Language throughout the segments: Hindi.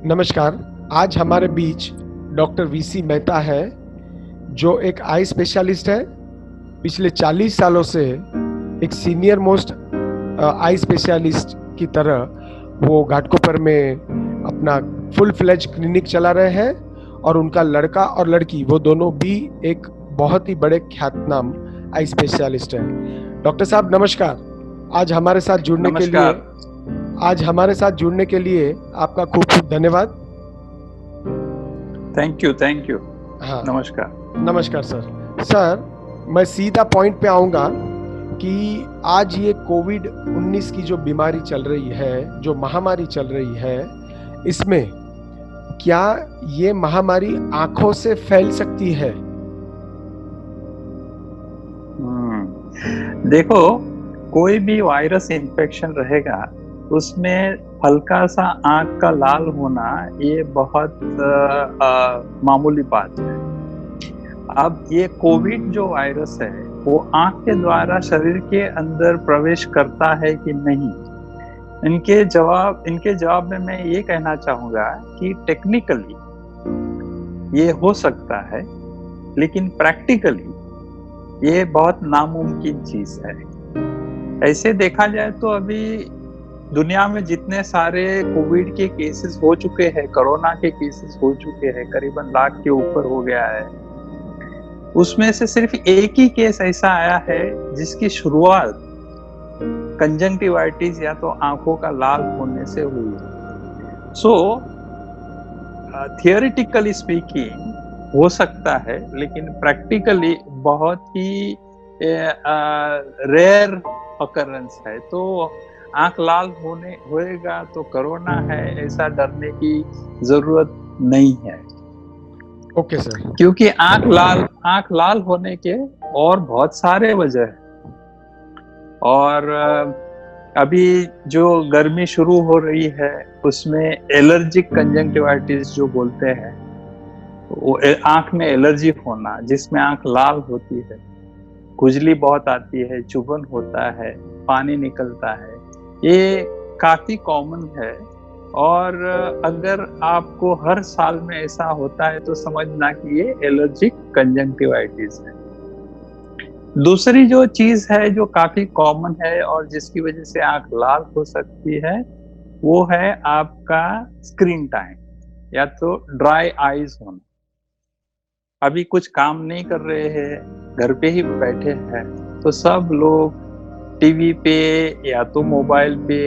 नमस्कार। आज हमारे बीच डॉक्टर वीसी मेहता है, जो एक आई स्पेशलिस्ट है। पिछले 40 सालों से एक सीनियर मोस्ट आई स्पेशलिस्ट की तरह वो घाटकोपर में अपना फुल फ्लेज क्लिनिक चला रहे हैं, और उनका लड़का और लड़की वो दोनों भी एक बहुत ही बड़े ख्यातनाम आई स्पेशलिस्ट है। डॉक्टर साहब नमस्कार। आज हमारे साथ जुड़ने के लिए नमस्कार। आपका खूब खूब धन्यवाद। Thank you. हाँ, नमस्कार। नमस्कार सर। मैं सीधा पॉइंट पे आऊंगा कि आज ये कोविड-19 की जो बीमारी चल रही है, जो महामारी चल रही है, इसमें क्या ये महामारी आंखों से फैल सकती है? देखो, कोई भी वायरस इन्फेक्शन रहेगा, उसमें हल्का सा आंख का लाल होना ये बहुत मामूली बात है। अब ये कोविड जो वायरस है, वो आंख के द्वारा शरीर के अंदर प्रवेश करता है कि नहीं, इनके जवाब में मैं ये कहना चाहूंगा कि टेक्निकली ये हो सकता है, लेकिन प्रैक्टिकली ये बहुत नामुमकिन चीज है। ऐसे देखा जाए तो अभी दुनिया में जितने सारे कोविड के केसेस हो चुके हैं, कोरोना के केसेस हो चुके हैं, करीबन लाख के ऊपर हो गया है, उसमें से सिर्फ एक ही केस ऐसा आया है जिसकी शुरुआत कंजंक्टिवाइटिस या तो आंखों का लाल होने से हुई। सो थियोरेटिकली स्पीकिंग हो सकता है, लेकिन प्रैक्टिकली बहुत ही रेयर ऑकरेंस है। तो आंख लाल होएगा तो कोरोना है, ऐसा डरने की जरूरत नहीं है। Okay sir. क्योंकि आंख लाल होने के और बहुत सारे वजह है। और अभी जो गर्मी शुरू हो रही है, उसमें एलर्जिक कंजंक्टिवाइटिस जो बोलते हैं, वो आंख में एलर्जी होना, जिसमें आंख लाल होती है, खुजली बहुत आती है, चुभन होता है, पानी निकलता है, ये काफी कॉमन है। और अगर आपको हर साल में ऐसा होता है तो समझना कि ये एलर्जिक कंजंक्टिवाइटिस है। दूसरी जो चीज है जो काफी कॉमन है और जिसकी वजह से आंख लाल हो सकती है, वो है आपका स्क्रीन टाइम या तो ड्राई आईज होना। अभी कुछ काम नहीं कर रहे हैं, घर पे ही बैठे हैं, तो सब लोग टीवी पे या तो मोबाइल पे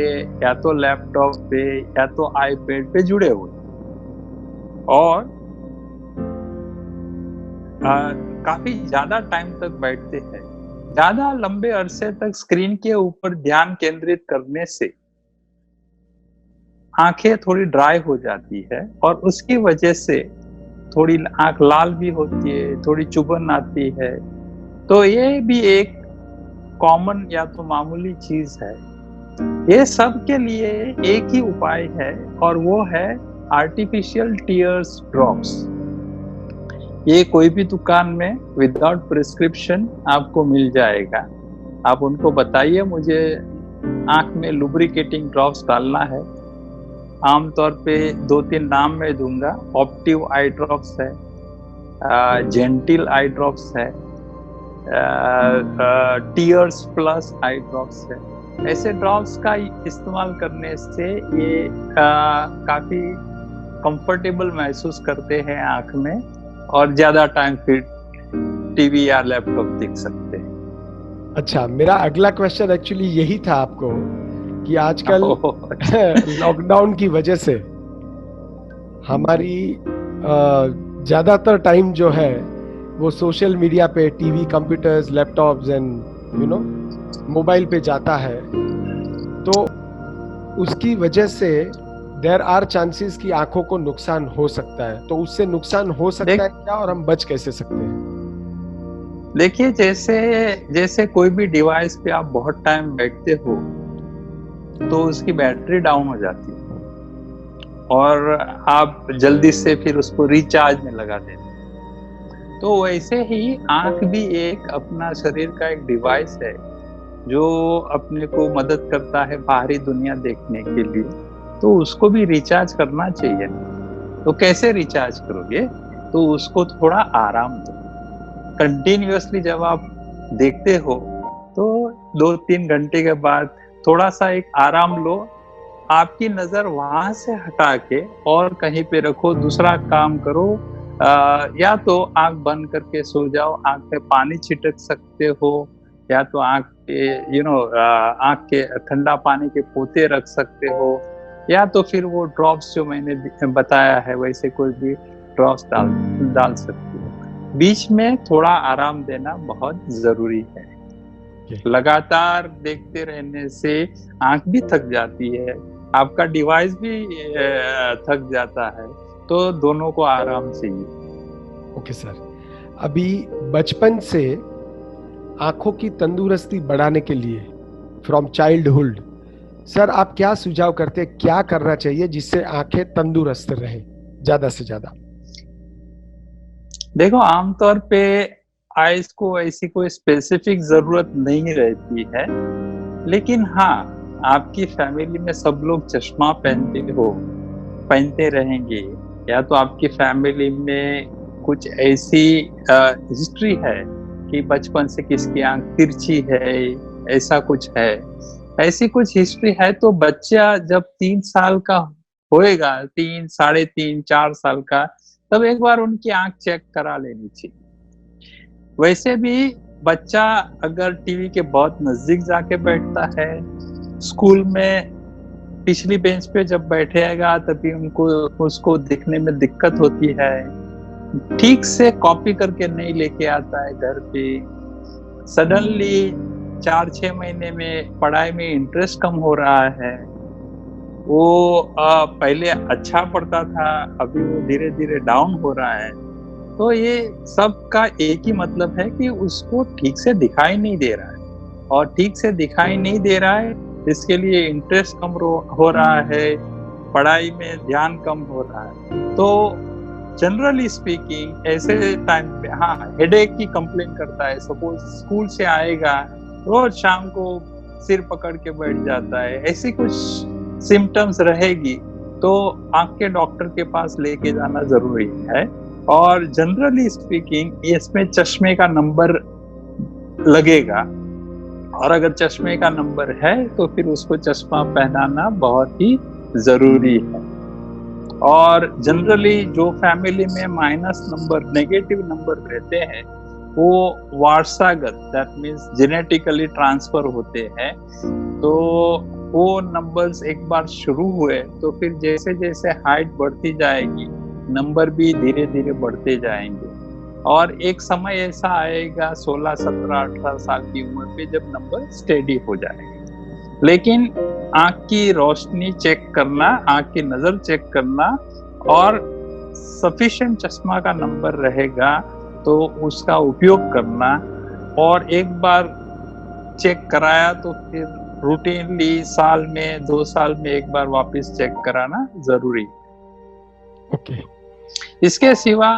या तो लैपटॉप पे या तो आईपैड पे जुड़े हुए, और काफी ज्यादा टाइम तक बैठते हैं। ज्यादा लंबे अरसे तक स्क्रीन के ऊपर ध्यान केंद्रित करने से आंखें थोड़ी ड्राई हो जाती है, और उसकी वजह से थोड़ी आंख लाल भी होती है, थोड़ी चुभन आती है। तो ये भी एक कॉमन या तो मामूली चीज है। ये सब के लिए एक ही उपाय है, और वो है आर्टिफिशियल टीयर्स ड्रॉप्स। ये कोई भी दुकान में विदाउट प्रिस्क्रिप्शन आपको मिल जाएगा। आप उनको बताइए मुझे आंख में लुब्रिकेटिंग ड्रॉप्स डालना है। आमतौर पे 2-3 नाम मैं दूंगा। ऑप्टिव आई ड्रॉप्स है, जेंटिल आई ड्रॉप्स है, टीयर्स प्लस आई ड्रॉप्स है। ऐसे ड्रॉप्स का इस्तेमाल करने से ये काफी कंफर्टेबल महसूस करते हैं आंख में, और ज्यादा टाइम फिर टीवी या लैपटॉप देख सकते हैं। अच्छा, मेरा अगला क्वेश्चन एक्चुअली यही था आपको कि आजकल लॉकडाउन की वजह से हमारी ज्यादातर टाइम जो है वो सोशल मीडिया पे, TV, computers, laptops and mobile पे जाता है। तो उसकी वजह से देयर आर चांसेस कि आंखों को नुकसान हो सकता है। तो उससे नुकसान हो सकता है क्या, और हम बच कैसे सकते हैं? देखिए, जैसे कोई भी डिवाइस पे आप बहुत टाइम बैठते हो तो उसकी बैटरी डाउन हो जाती है, और आप जल्दी से फिर उसको रिचार्ज में लगा देते हैं। तो वैसे ही आंख भी एक अपना शरीर का एक डिवाइस है जो अपने को मदद करता है बाहरी दुनिया देखने के लिए। तो उसको भी रिचार्ज करना चाहिए। तो कैसे रिचार्ज करोगे? तो उसको थोड़ा आराम दो। कंटिन्यूअसली जब आप देखते हो तो 2-3 घंटे के बाद थोड़ा-सा एक आराम लो। आपकी नज़र वहाँ से हटा के और कहीं पे रखो, दूसरा काम करो। या तो आँख बंद करके सो जाओ, आँख में पानी छिड़क सकते हो, या तो आँख पे आँख के ठंडा पानी के पोते रख सकते हो, या तो फिर वो ड्रॉप्स जो मैंने बताया है वैसे कोई भी ड्रॉप्स डाल डाल सकते हो। बीच में थोड़ा आराम देना बहुत ज़रूरी है। लगातार देखते रहने से आँख भी थक जाती है, आपका डिवाइस भी थक जाता है, तो दोनों को आराम चाहिए। ओके सर, अभी बचपन से आंखों की तंदुरुस्ती बढ़ाने के लिए फ्रॉम चाइल्डहुड सर आप क्या सुझाव करते हैं, क्या करना चाहिए जिससे आंखें तंदुरुस्त रहें ज्यादा से ज्यादा? देखो, आमतौर पे आइज को ऐसी कोई स्पेसिफिक जरूरत नहीं रहती है, लेकिन हाँ, आपकी फैमिली में सब लोग चश्मा पहनते रहेंगे, या तो आपकी फैमिली में कुछ ऐसी हिस्ट्री है कि बचपन से किसकी आंख तिरछी है, ऐसा कुछ है, ऐसी कुछ हिस्ट्री है, तो बच्चा जब 3 साल का होएगा, 3, साढ़े 3, 4 साल का, तब एक बार उनकी आंख चेक करा लेनी चाहिए। वैसे भी बच्चा अगर टीवी के बहुत नजदीक जाके बैठता है, स्कूल में पिछली बेंच पे जब बैठेगा तभी उसको दिखने में दिक्कत होती है, ठीक से कॉपी करके नहीं लेके आता है घर पे, सडनली 4-6 महीने में पढ़ाई में इंटरेस्ट कम हो रहा है, वो पहले अच्छा पढ़ता था, अभी वो धीरे धीरे डाउन हो रहा है, तो ये सब का एक ही मतलब है कि उसको ठीक से दिखाई नहीं दे रहा है, और ठीक से दिखाई नहीं दे रहा है इसके लिए इंटरेस्ट कम हो रहा है, पढ़ाई में ध्यान कम हो रहा है। तो जनरली स्पीकिंग ऐसे टाइम पे हाँ, हेडेक की कंप्लेन करता है, सपोज स्कूल से आएगा, रोज शाम को सिर पकड़ के बैठ जाता है, ऐसी कुछ सिम्टम्स रहेगी तो आंख के डॉक्टर के पास लेके जाना जरूरी है। और जनरली स्पीकिंग इसमें चश्मे का नंबर लगेगा, और अगर चश्मे का नंबर है तो फिर उसको चश्मा पहनाना बहुत ही जरूरी है। और जनरली जो फैमिली में माइनस नंबर, नेगेटिव नंबर रहते हैं, वो वारसागत, दैट मीन्स जेनेटिकली ट्रांसफर होते हैं, तो वो नंबर्स एक बार शुरू हुए तो फिर जैसे जैसे हाइट बढ़ती जाएगी नंबर भी धीरे धीरे बढ़ते जाएंगे, और एक समय ऐसा आएगा 16, 17, 18 साल की उम्र पे जब नंबर स्टेडी हो जाएगा। लेकिन आंख की रोशनी चेक करना, आंख की नजर चेक करना, और सफिशिएंट चश्मा का नंबर रहेगा तो उसका उपयोग करना, और एक बार चेक कराया तो फिर रूटीनली साल में 2 साल में एक बार वापस चेक कराना जरूरी है। ओके। इसके सिवा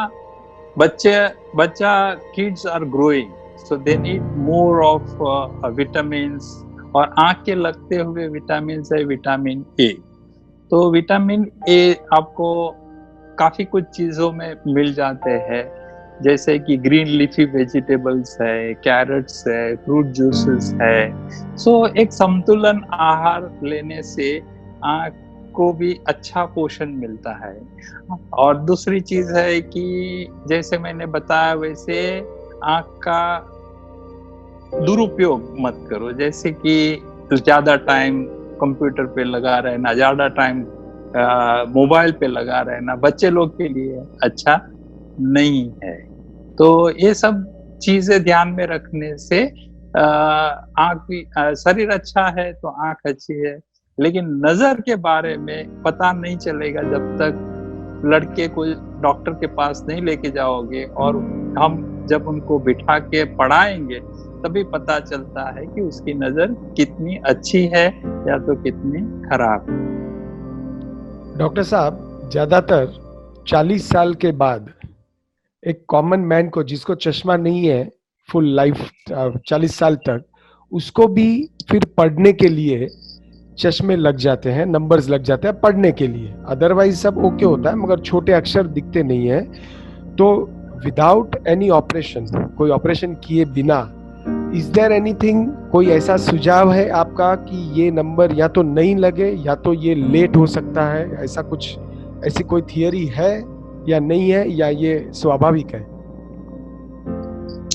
बच्चा kids are growing, so they need more of vitamins, और आंख के लगते हुए विटामिन है विटामिन ए। तो विटामिन ए आपको काफी कुछ चीजों में मिल जाते हैं, जैसे कि ग्रीन लीफी वेजिटेबल्स है, कैरेट्स है, फ्रूट जूसेस है। सो एक संतुलन आहार लेने से आंख को भी अच्छा पोषण मिलता है। और दूसरी चीज है कि जैसे मैंने बताया वैसे आंख का दुरुपयोग मत करो, जैसे कि ज्यादा टाइम कंप्यूटर पे लगा रहना, ज्यादा टाइम मोबाइल पे लगा रहना बच्चे लोग के लिए अच्छा नहीं है। तो ये सब चीजें ध्यान में रखने से आंख भी, शरीर अच्छा है तो आंख अच्छी है, लेकिन नजर के बारे में पता नहीं चलेगा जब तक लड़के को डॉक्टर के पास नहीं लेके जाओगे, और हम जब उनको बिठा के पढ़ाएंगे तभी पता चलता है कि उसकी नजर कितनी अच्छी है या तो कितनी खराब है। डॉक्टर साहब, ज्यादातर 40 साल के बाद एक कॉमन मैन को जिसको चश्मा नहीं है फुल लाइफ 40 साल तक, उसको भी फिर पढ़ने के लिए चश्मे लग जाते हैं, नंबर्स लग जाते हैं पढ़ने के लिए, अदरवाइज सब ओके होता है, मगर छोटे अक्षर दिखते नहीं है। तो विदाउट एनी ऑपरेशन, कोई ऑपरेशन किए बिना, इज देयर एनीथिंग, कोई ऐसा सुझाव है आपका कि ये नंबर या तो नहीं लगे या तो ये लेट हो सकता है, ऐसा कुछ, ऐसी कोई थियरी है या नहीं है, या ये स्वाभाविक है?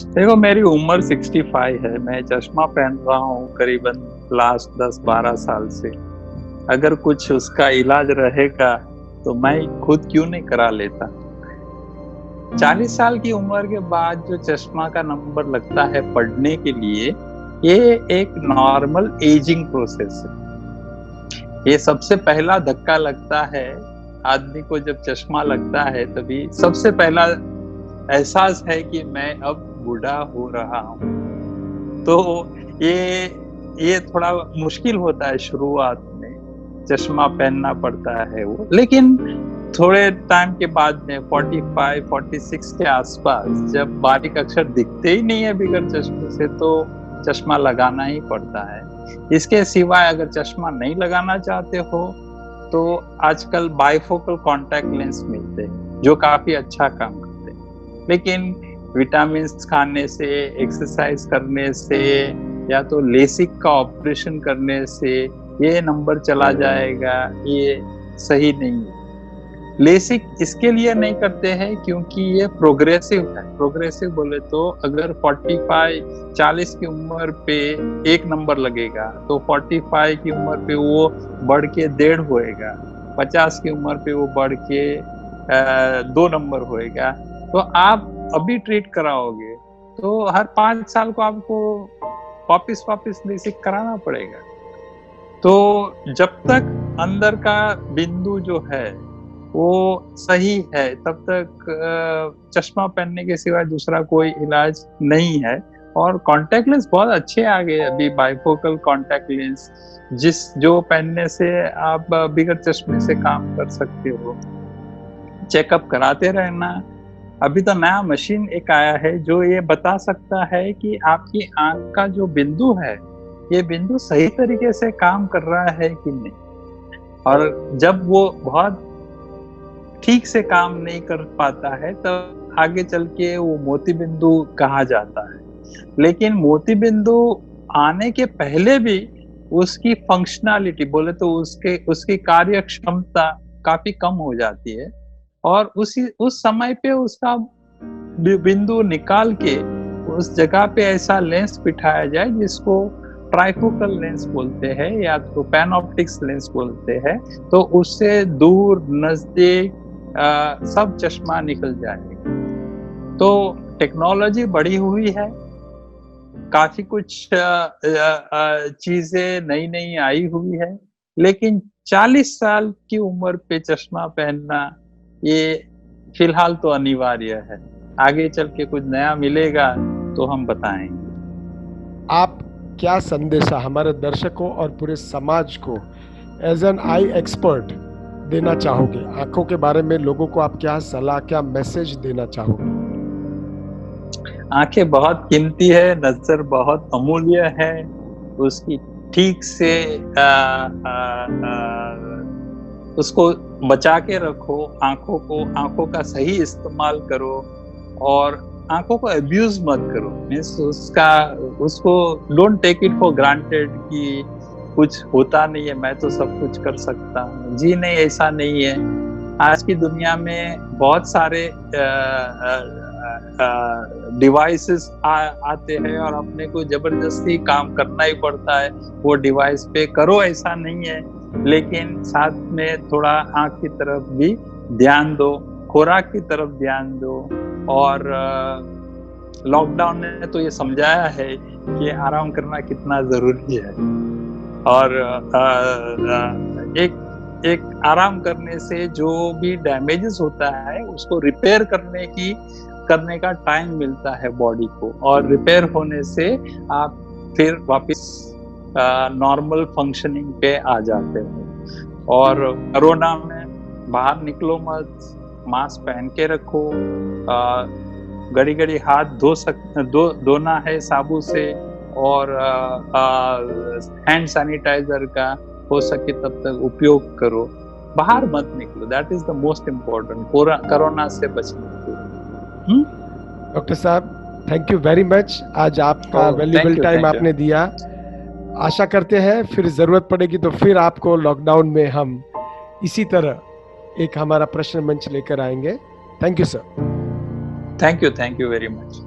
देखो, मेरी उम्र 65 है, मैं चश्मा पहन रहा हूँ करीबन लास्ट 10-12 साल से। अगर कुछ उसका इलाज रहेगा तो मैं खुद क्यों नहीं करा लेता। 40 साल की उम्र के बाद जो चश्मा का नंबर लगता है पढ़ने के लिए, ये एक नॉर्मल एजिंग प्रोसेस है। ये सबसे पहला धक्का लगता है आदमी को जब चश्मा लगता है, तभी सबसे पहला एहसास है कि मैं अब बूढ़ा हो रहा हूँ। तो ये थोड़ा मुश्किल होता है शुरुआत में, चश्मा पहनना पड़ता है वो, लेकिन थोड़े टाइम के बाद में 45-46 के आसपास जब बारीक अक्षर दिखते ही नहीं है बगैर चश्मे से, तो चश्मा लगाना ही पड़ता है। इसके सिवाय अगर चश्मा नहीं लगाना चाहते हो तो आजकल बाइफोकल कॉन्टैक्ट लेंस मिलते हैं जो काफी अच्छा काम करते हैं, लेकिन विटामिन खाने से, एक्सरसाइज करने से या तो लेसिक का ऑपरेशन करने से ये नंबर चला जाएगा, ये सही नहीं है। लेसिक इसके लिए नहीं करते हैं क्योंकि ये प्रोग्रेसिव है। प्रोग्रेसिव बोले तो अगर 45-40 की उम्र पे एक नंबर लगेगा तो 45 की उम्र पे वो बढ़ के 1.5 होएगा, 50 की उम्र पे वो बढ़ के 2 नंबर होएगा। तो आप अभी ट्रीट कराओगे तो हर 5 साल को आपको वापिस लेसिक कराना पड़ेगा। तो जब तक अंदर का बिंदु जो है वो सही है, तब तक चश्मा पहनने के सिवा दूसरा कोई इलाज नहीं है। और कॉन्टैक्ट लेंस बहुत अच्छे आ गए अभी, बाइफोकल कॉन्टैक्ट लेंस, जो पहनने से आप बिगर चश्मे से काम कर सकते हो। चेकअप कराते रहना। अभी तो नया मशीन एक आया है जो ये बता सकता है कि आपकी आंख का जो बिंदु है, ये बिंदु सही तरीके से काम कर रहा है कि नहीं। और जब वो बहुत ठीक से काम नहीं कर पाता है तब आगे चल के वो मोती बिंदु कहा जाता है। लेकिन मोती बिंदु आने के पहले भी उसकी फंक्शनैलिटी बोले तो उसकी कार्य क्षमता काफी कम हो जाती है, और उस समय पे उसका बिंदु निकाल के उस जगह पे ऐसा लेंस बिठाया जाए जिसको ट्राइफोकल लेंस बोलते हैं या तो पैनऑप्टिक्स लेंस बोलते हैं, तो उससे दूर नजदीक सब चश्मा निकल जाएगा। तो टेक्नोलॉजी बढ़ी हुई है, काफी कुछ चीजें नई आई हुई है, लेकिन 40 साल की उम्र पे चश्मा पहनना ये फिलहाल तो अनिवार्य है। आगे चल के कुछ नया मिलेगा तो हम बताएंगे। आप क्या संदेशा हमारे दर्शकों और पूरे समाज को एज एन आई एक्सपर्ट देना चाहोगे? आंखों के बारे में लोगों को आप क्या सलाह, क्या मैसेज देना चाहोगे? आंखें बहुत कीमती है, नजर बहुत अमूल्य है, उसकी ठीक से उसको बचा के रखो। आंखों का सही इस्तेमाल करो और आंखों को अब्यूज मत करो। मीन्स उसको don't take it for granted कि कुछ होता नहीं है, मैं तो सब कुछ कर सकता हूँ। जी नहीं, ऐसा नहीं है। आज की दुनिया में बहुत सारे डिवाइसेस आते हैं और अपने को जबरदस्ती काम करना ही पड़ता है वो डिवाइस पे। करो, ऐसा नहीं है, लेकिन साथ में थोड़ा आंख की तरफ भी ध्यान दो, खुराक की तरफ ध्यान दो। और लॉकडाउन ने तो ये समझाया है कि आराम करना कितना जरूरी है, और एक आराम करने से जो भी डैमेजेस होता है उसको रिपेयर करने का टाइम मिलता है बॉडी को, और रिपेयर होने से आप फिर वापस नॉर्मल फंक्शनिंग पे आ जाते हो। और कोरोना में बाहर निकलो मत, मास्क पहन के रखो, घड़ी हाथ धोना है साबुन से और हैंड सैनिटाइजर का हो सके तब तक उपयोग करो, बाहर मत निकलो, that is the most important, corona से बचने के लिए। डॉक्टर साहब, थैंक यू वेरी मच, आज आपका वैल्यूबल टाइम आपने दिया। आशा करते हैं फिर जरूरत पड़ेगी तो फिर आपको लॉकडाउन में हम इसी तरह एक हमारा प्रश्न मंच लेकर आएंगे। Thank you sir. Thank you very much.